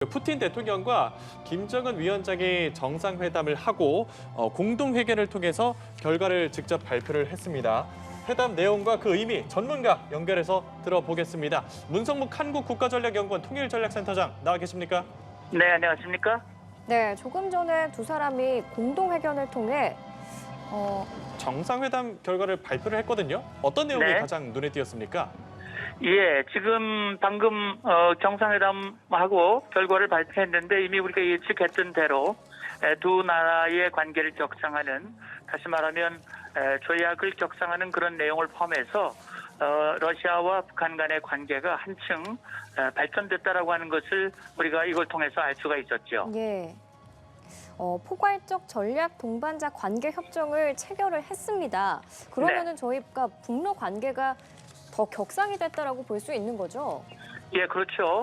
푸틴 대통령과 김정은 위원장이 정상회담을 하고 공동회견을 통해서 결과를 직접 발표를 했습니다. 회담 내용과 그 의미 전문가 연결해서 들어보겠습니다. 문성묵 한국국가전략연구원 통일전략센터장 나와 계십니까? 네, 안녕하십니까? 네, 조금 전에 두 사람이 공동회견을 통해 정상회담 결과를 발표를 했거든요. 어떤 내용이 네. 가장 눈에 띄었습니까? 예, 지금 방금 정상회담하고 결과를 발표했는데 이미 우리가 예측했던 대로 두 나라의 관계를 격상하는, 다시 말하면 조약을 격상하는 그런 내용을 포함해서 러시아와 북한 간의 관계가 한층 발전됐다라고 하는 것을 우리가 이걸 통해서 알 수가 있었죠. 예, 포괄적 전략 동반자 관계 협정을 체결을 했습니다. 그러면은 저희가 북러 관계가 더 격상이 됐다라고 볼 수 있는 거죠? 예, 그렇죠.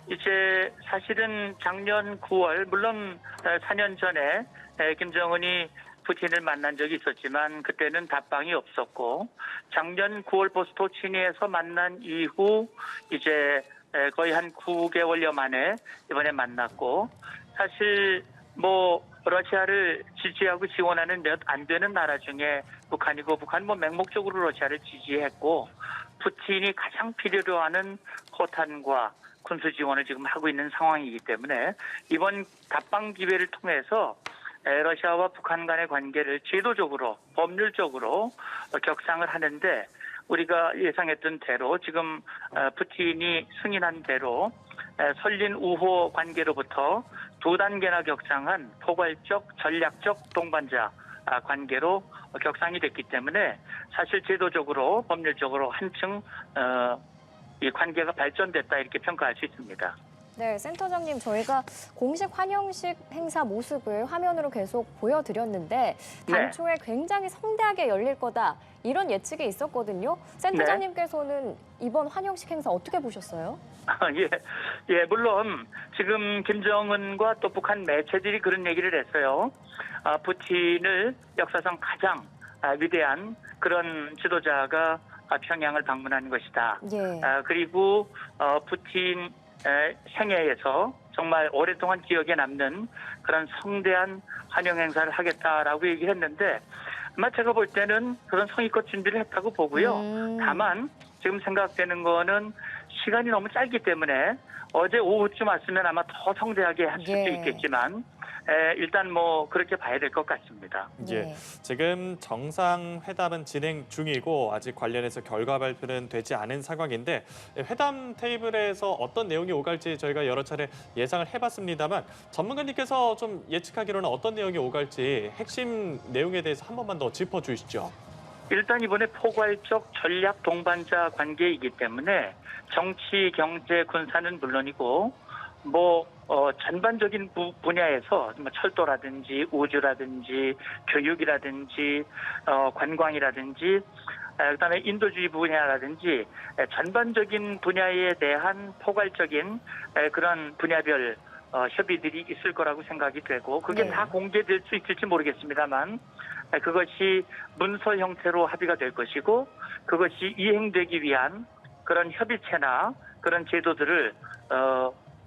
이제 사실은 작년 9월, 물론 4년 전에 김정은이 푸틴을 만난 적이 있었지만 그때는 답방이 없었고, 작년 9월 보스토치니에서 만난 이후 이제 거의 한 9개월여 만에 이번에 만났고, 사실 러시아를 지지하고 지원하는 몇 안 되는 나라 중에 북한이고, 북한 맹목적으로 러시아를 지지했고, 푸틴이 가장 필요로 하는 호탄과 군수 지원을 지금 하고 있는 상황이기 때문에 이번 답방 기회를 통해서 러시아와 북한 간의 관계를 제도적으로, 법률적으로 격상을 하는데, 우리가 예상했던 대로 지금 푸틴이 승인한 대로 설린 우호 관계로부터 두 단계나 격상한 포괄적, 전략적 동반자 관계로 격상이 됐기 때문에 사실 제도적으로, 법률적으로 한층 이 관계가 발전됐다 이렇게 평가할 수 있습니다. 네, 센터장님, 저희가 공식 환영식 행사 모습을 화면으로 계속 보여드렸는데 당초에 굉장히 성대하게 열릴 거다 이런 예측이 있었거든요. 센터장님께서는 이번 환영식 행사 어떻게 보셨어요? 예, 물론 지금 김정은과 또 북한 매체들이 그런 얘기를 했어요. 푸틴을 역사상 가장 위대한 그런 지도자가 평양을 방문한 것이다. 예. 그리고 푸틴 생애에서 정말 오랫동안 기억에 남는 그런 성대한 환영 행사를 하겠다라고 얘기했는데, 아마 제가 볼 때는 그런 성의껏 준비를 했다고 보고요. 다만 지금 생각되는 거는 시간이 너무 짧기 때문에 어제 오후쯤 왔으면 아마 더 성대하게 할 수도 있겠지만 일단 그렇게 봐야 될 것 같습니다. 예, 지금 정상회담은 진행 중이고 아직 관련해서 결과 발표는 되지 않은 상황인데, 회담 테이블에서 어떤 내용이 오갈지 저희가 여러 차례 예상을 해봤습니다만 전문가님께서 좀 예측하기로는 어떤 내용이 오갈지 핵심 내용에 대해서 한 번만 더 짚어주시죠. 일단 이번에 포괄적 전략 동반자 관계이기 때문에 정치, 경제, 군사는 물론이고 전반적인 분야에서 철도라든지 우주라든지 교육이라든지 관광이라든지 그다음에 인도주의 분야라든지 전반적인 분야에 대한 포괄적인 그런 분야별 협의들이 있을 거라고 생각이 되고, 그게 다 공개될 수 있을지 모르겠습니다만 그것이 문서 형태로 합의가 될 것이고, 그것이 이행되기 위한 그런 협의체나 그런 제도들을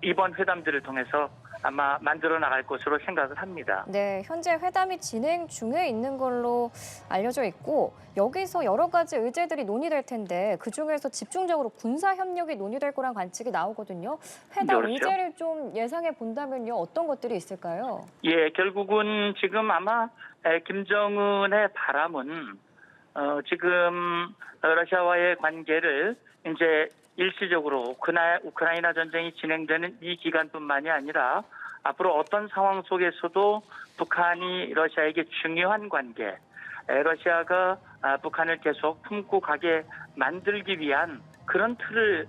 이번 회담들을 통해서 아마 만들어 나갈 것으로 생각을 합니다. 네, 현재 회담이 진행 중에 있는 걸로 알려져 있고, 여기서 여러 가지 의제들이 논의될 텐데 그중에서 집중적으로 군사 협력이 논의될 거란 관측이 나오거든요. 회담 그렇죠. 의제를 좀 예상해 본다면요, 어떤 것들이 있을까요? 예, 결국은 지금 아마 김정은의 바람은 지금 러시아와의 관계를 이제 일시적으로 우크라이나 전쟁이 진행되는 이 기간뿐만이 아니라 앞으로 어떤 상황 속에서도 북한이 러시아에게 중요한 관계, 러시아가 북한을 계속 품고 가게 만들기 위한 그런 틀을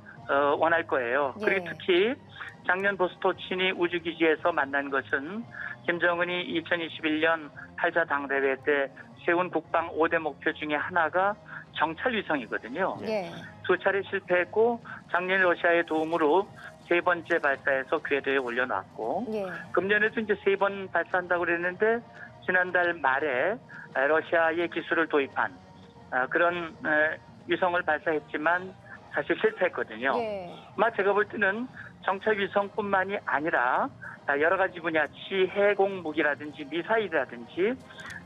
원할 거예요. 그리고 특히 작년 보스토치니 우주기지에서 만난 것은 김정은이 2021년 8차 당대회 때 세운 국방 5대 목표 중에 하나가 정찰 위성이거든요. 두 차례 실패했고 작년 러시아의 도움으로 세 번째 발사해서 궤도에 올려놨고, 금년에도 이제 3번 발사한다고 그랬는데 지난달 말에 러시아의 기술을 도입한 그런 위성을 발사했지만 사실 실패했거든요. 제가 볼 때는 정찰 위성뿐만이 아니라 여러 가지 분야, 지해공 무기라든지 미사일이라든지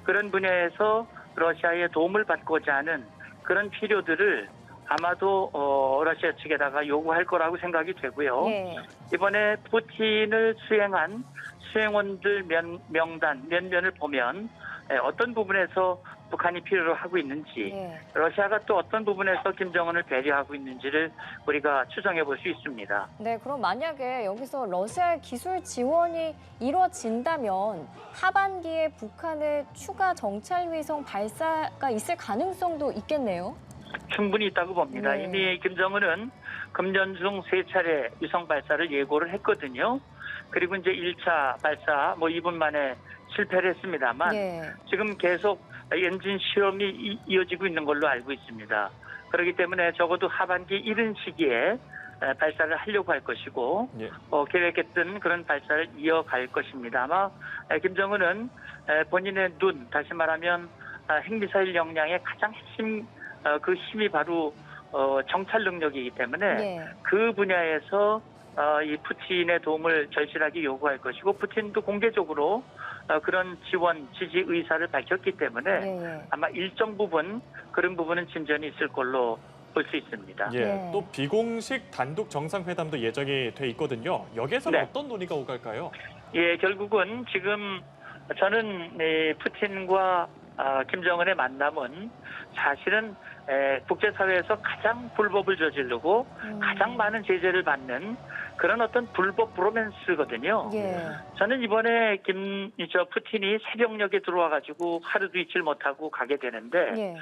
그런 분야에서 러시아의 도움을 받고자 하는 그런 필요들을 아마도 러시아 측에다가 요구할 거라고 생각이 되고요. 예. 이번에 푸틴을 수행한 수행원들 명단 몇 면을 보면 어떤 부분에서 북한이 필요로 하고 있는지 예. 러시아가 또 어떤 부분에서 김정은을 배려하고 있는지를 우리가 추정해 볼 수 있습니다. 네, 그럼 만약에 여기서 러시아의 기술 지원이 이루어진다면 하반기에 북한의 추가 정찰 위성 발사가 있을 가능성도 있겠네요. 충분히 있다고 봅니다. 네. 이미 김정은은 금년 중 3차례 위성 발사를 예고를 했거든요. 그리고 이제 1차 발사 2분 만에 실패를 했습니다만 예. 지금 계속 엔진 시험이 이어지고 있는 걸로 알고 있습니다. 그렇기 때문에 적어도 하반기 이른 시기에 발사를 하려고 할 것이고 예. 계획했던 그런 발사를 이어갈 것입니다. 아마 김정은은 본인의 눈, 다시 말하면 핵미사일 역량의 가장 핵심 그 힘이 바로 정찰 능력이기 때문에 예. 그 분야에서 이 푸틴의 도움을 절실하게 요구할 것이고 푸틴도 공개적으로 그런 지원, 지지 의사를 밝혔기 때문에 예. 아마 일정 부분 그런 부분은 진전이 있을 걸로 볼 수 있습니다. 예. 네. 또 비공식 단독 정상회담도 예정이 돼 있거든요. 여기에서는 네. 어떤 논의가 오갈까요? 예, 결국은 지금 저는 푸틴과 김정은의 만남은 사실은 국제사회에서 가장 불법을 저지르고 가장 많은 제재를 받는 그런 어떤 불법 브로맨스거든요. 예. 저는 이번에 푸틴이 새벽녘에 들어와가지고 하루도 있질 못하고 가게 되는데 예.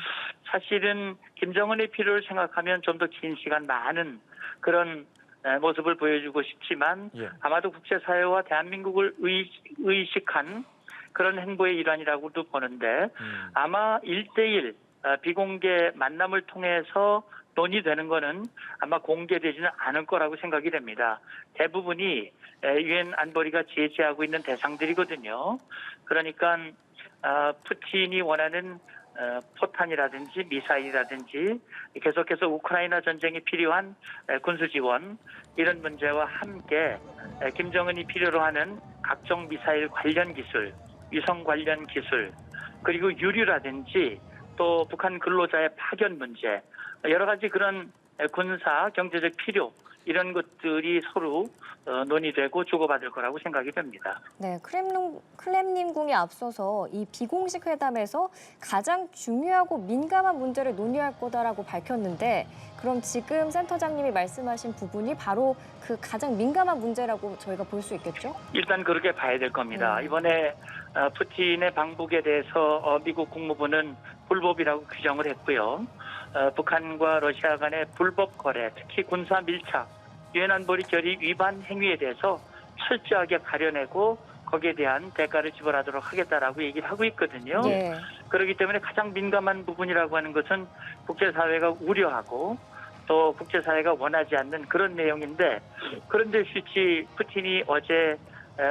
사실은 김정은의 필요를 생각하면 좀 더 긴 시간 많은 그런 모습을 보여주고 싶지만 예. 아마도 국제사회와 대한민국을 의식한 그런 행보의 일환이라고도 보는데 아마 1대1 비공개 만남을 통해서 논의되는 거는 아마 공개되지는 않을 거라고 생각이 됩니다. 대부분이 유엔 안보리가 제재하고 있는 대상들이거든요. 그러니까 푸틴이 원하는 포탄이라든지 미사일이라든지 계속해서 우크라이나 전쟁에 필요한 군수 지원 이런 문제와 함께 김정은이 필요로 하는 각종 미사일 관련 기술, 위성 관련 기술, 그리고 유류라든지 또 북한 근로자의 파견 문제, 여러 가지 그런 군사, 경제적 필요 이런 것들이 서로 논의되고 주고받을 거라고 생각이 됩니다. 네, 크렘린궁이 앞서서 이 비공식 회담에서 가장 중요하고 민감한 문제를 논의할 거다라고 밝혔는데 그럼 지금 센터장님이 말씀하신 부분이 바로 그 가장 민감한 문제라고 저희가 볼 수 있겠죠? 일단 그렇게 봐야 될 겁니다. 네. 이번에 푸틴의 방북에 대해서 미국 국무부는 불법이라고 규정을 했고요. 북한과 러시아 간의 불법 거래, 특히 군사 밀착, 유엔 안보리 결의 위반 행위에 대해서 철저하게 가려내고 거기에 대한 대가를 지불하도록 하겠다라고 얘기를 하고 있거든요. 예. 그렇기 때문에 가장 민감한 부분이라고 하는 것은 국제사회가 우려하고 또 국제사회가 원하지 않는 그런 내용인데 그런데 실제 푸틴이 어제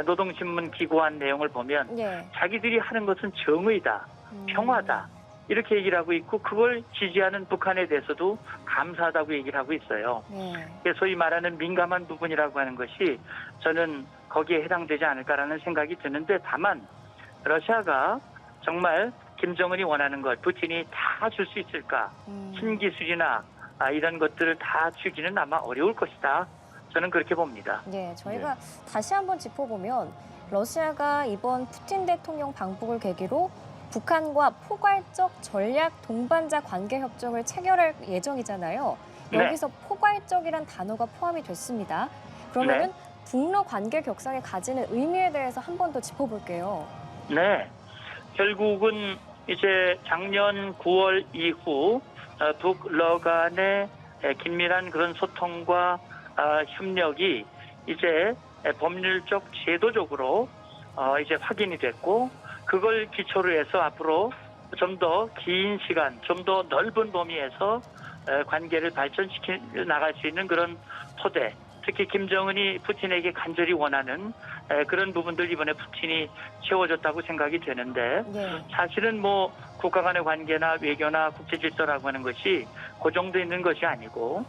노동신문 기고한 내용을 보면 예. 자기들이 하는 것은 정의다, 평화다 이렇게 얘기를 하고 있고 그걸 지지하는 북한에 대해서도 감사하다고 얘기를 하고 있어요. 예. 소위 말하는 민감한 부분이라고 하는 것이 저는 거기에 해당되지 않을까라는 생각이 드는데 다만 러시아가 정말 김정은이 원하는 것 푸틴이 다 줄 수 있을까? 신기술이나 이런 것들을 다 주기는 아마 어려울 것이다. 저는 그렇게 봅니다. 예, 저희가 다시 한번 짚어보면 러시아가 이번 푸틴 대통령 방북을 계기로 북한과 포괄적 전략 동반자 관계 협정을 체결할 예정이잖아요. 여기서 포괄적이란 단어가 포함이 됐습니다. 그러면은 북러 관계 격상에 가지는 의미에 대해서 한 번 더 짚어볼게요. 네, 결국은 이제 작년 9월 이후 북러 간의 긴밀한 그런 소통과 협력이 이제 법률적 제도적으로 이제 확인이 됐고 그걸 기초로 해서 앞으로 좀 더 긴 시간, 좀 더 넓은 범위에서 관계를 발전시켜 나갈 수 있는 그런 토대, 특히 김정은이 푸틴에게 간절히 원하는 그런 부분들 이번에 푸틴이 채워줬다고 생각이 되는데 예. 사실은 뭐 국가 간의 관계나 외교나 국제 질서라고 하는 것이 그 정도 있는 것이 아니고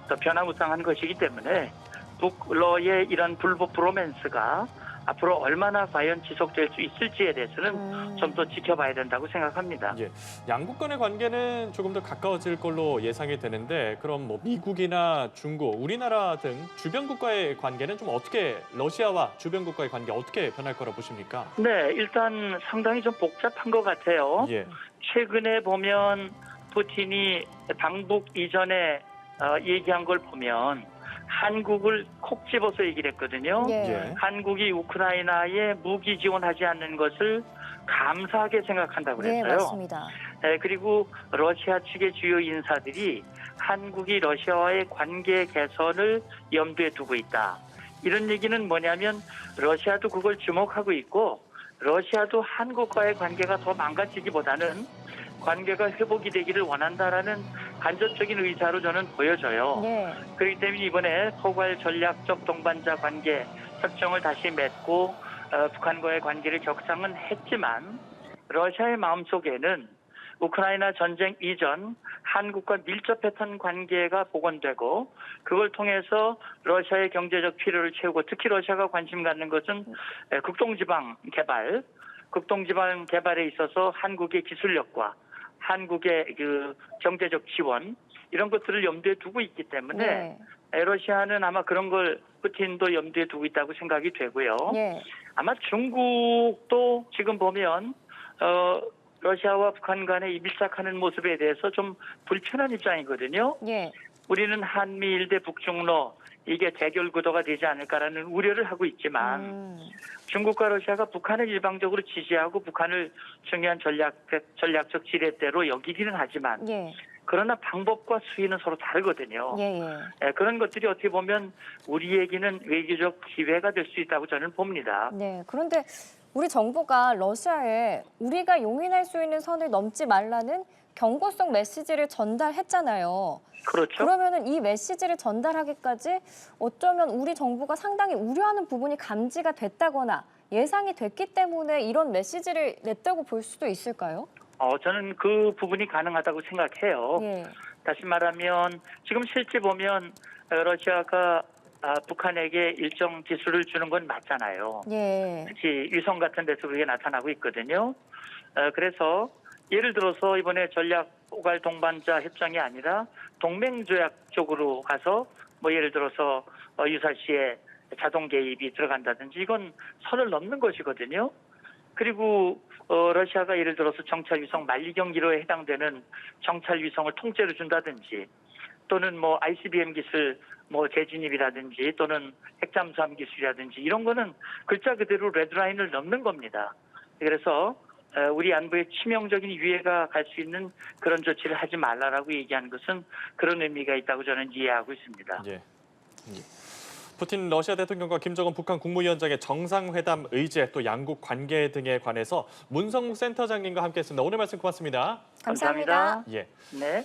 더 변화무쌍한 것이기 때문에 북러의 이런 불법 브로맨스가 앞으로 얼마나 과연 지속될 수 있을지에 대해서는 좀 더 지켜봐야 된다고 생각합니다. 예, 양국 간의 관계는 조금 더 가까워질 걸로 예상이 되는데 그럼 뭐 미국이나 중국, 우리나라 등 주변 국가의 관계는 좀 어떻게 러시아와 주변 국가의 관계 어떻게 변할 거라 보십니까? 네, 일단 상당히 좀 복잡한 것 같아요. 예, 최근에 보면 푸틴이 방북 이전에 얘기한 걸 보면 한국을 콕 집어서 얘기를 했거든요. 예. 한국이 우크라이나에 무기 지원하지 않는 것을 감사하게 생각한다고 네, 그랬어요. 맞습니다. 그리고 러시아 측의 주요 인사들이 한국이 러시아와의 관계 개선을 염두에 두고 있다. 이런 얘기는 뭐냐면 러시아도 그걸 주목하고 있고 러시아도 한국과의 관계가 더 망가지기보다는 관계가 회복이 되기를 원한다라는 간접적인 의사로 저는 보여져요. 네. 그렇기 때문에 이번에 포괄 전략적 동반자 관계 협정을 다시 맺고 북한과의 관계를 격상은 했지만 러시아의 마음속에는 우크라이나 전쟁 이전 한국과 밀접했던 관계가 복원되고 그걸 통해서 러시아의 경제적 필요를 채우고 특히 러시아가 관심 갖는 것은 극동지방 개발에 있어서 한국의 기술력과 한국의 그 경제적 지원 이런 것들을 염두에 두고 있기 때문에 네. 러시아는 아마 그런 걸 푸틴도 염두에 두고 있다고 생각이 되고요. 네. 아마 중국도 지금 보면 러시아와 북한 간의 이 밀착하는 모습에 대해서 좀 불편한 입장이거든요. 네. 우리는 한미일 대 북중로 이게 대결 구도가 되지 않을까라는 우려를 하고 있지만 중국과 러시아가 북한을 일방적으로 지지하고 북한을 중요한 전략적 지렛대로 여기기는 하지만 예. 그러나 방법과 수위는 서로 다르거든요. 예, 예. 그런 것들이 어떻게 보면 우리에게는 외교적 기회가 될 수 있다고 저는 봅니다. 네. 그런데 우리 정부가 러시아에 우리가 용인할 수 있는 선을 넘지 말라는 경고성 메시지를 전달했잖아요. 그렇죠? 그러면은 이 메시지를 전달하기까지 어쩌면 우리 정부가 상당히 우려하는 부분이 감지가 됐다거나 예상이 됐기 때문에 이런 메시지를 냈다고 볼 수도 있을까요? 저는 그 부분이 가능하다고 생각해요. 예. 다시 말하면 지금 실제 보면 러시아가 북한에게 일정 기술을 주는 건 맞잖아요. 예. 특히 위성 같은 데서 그게 나타나고 있거든요. 그래서 예를 들어서 이번에 전략 포괄 동반자 협정이 아니라 동맹조약 쪽으로 가서 뭐 예를 들어서 유사시에 자동 개입이 들어간다든지 이건 선을 넘는 것이거든요. 그리고 러시아가 예를 들어서 정찰 위성 만리경 기로에 해당되는 정찰 위성을 통째로 준다든지 또는 뭐 ICBM 기술 뭐 재진입이라든지 또는 핵잠수함 기술이라든지 이런 거는 글자 그대로 레드라인을 넘는 겁니다. 그래서 우리 안보에 치명적인 위해가 갈 수 있는 그런 조치를 하지 말라라고 얘기하는 것은 그런 의미가 있다고 저는 이해하고 있습니다. 예. 푸틴 러시아 대통령과 김정은 북한 국무위원장의 정상회담 의제 또 양국 관계 등에 관해서 문성국 센터장님과 함께했습니다. 오늘 말씀 고맙습니다. 감사합니다. 예. 네.